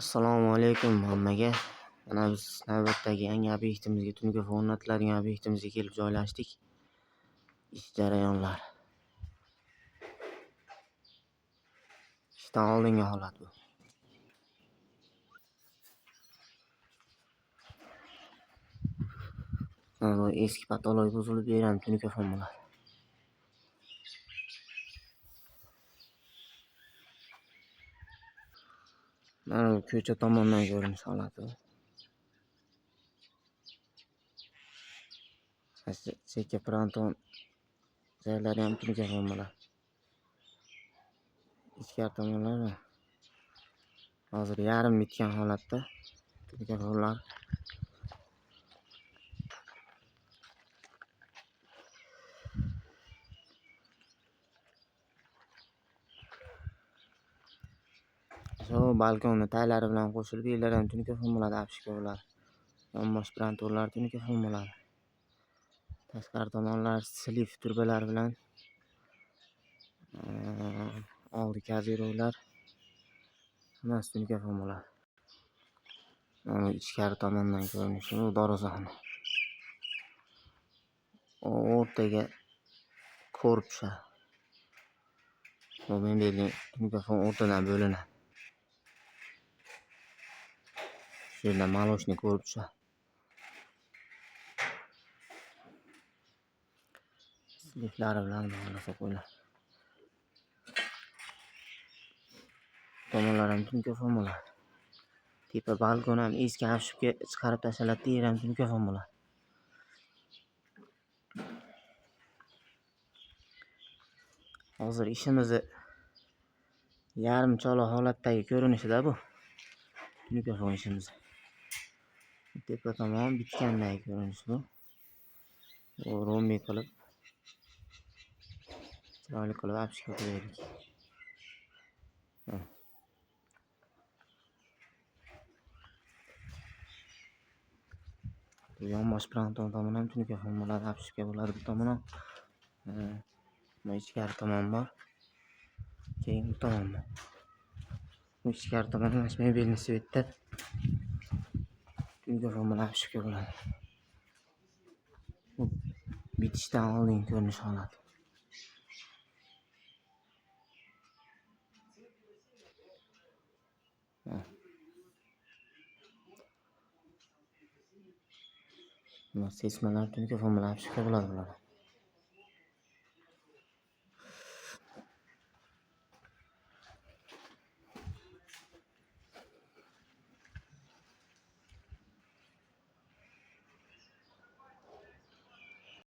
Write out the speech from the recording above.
Assalomu alaykum hammaga. Mana biz navbatdagi yangi obyektimizga, tungi o'rnatiladigan obyektimizga kelib joylashdik. Ish jarayonlari. Ishdan oldingi holat bu. Mana bu eski patolog buzilib bergan tungi bo'ladi. Mana bu ko'cha tomondan ko'rinish holati. Chekka fronton joylari ham tungi bo'ladi. Ichkari tomonlar hozir yarim bitgan holatda tungi bo'ladi. Shu balkonni taylari bilan qo'shilib yerlar ham tungi bo'ladi, apishka bo'ladi. Yonbosh brantorlar tungi bo'ladi. Tashqari tomonlar slif turbalar bilan oldi kazirovlar hammasi tungi bo'ladi. Mana ichkari tomondan ko'rinishi bu darvozani. O'rtaga korpusha. Bu mebelni tungi o'rtadan bo'linadi. Shu yerda maloshni korpusha. Sliflari bilan bog'lasa qo'yiladi. Tomonlar ham tungi bo'ladi. Tepa balkon ham eski afshibga chiqarib tashladi, yer ham tungi bo'ladi. Hozir ishimizni yarim chola holatdagi ko'rinishida bu. Tungi ishimiz. Tepa tomon bitgandagi ko'rinish bu. Rombi qilib chiroyli qilib apishga qo'ydik. Bu yonbosh fronton tomon ham tungi bo'ladi, apishga bo'ladi bu tomon ham. Bu ichkari tomon bor. Keyin bu tomon bor. Bu ichkari tomon mana mebelni svetda tungi bo'ladi, apishga bo'ladi. Bu bitishdan oldingi ko'rinish holati. Sesmalar tungi bo'ladi, apishga bo'ladi bular.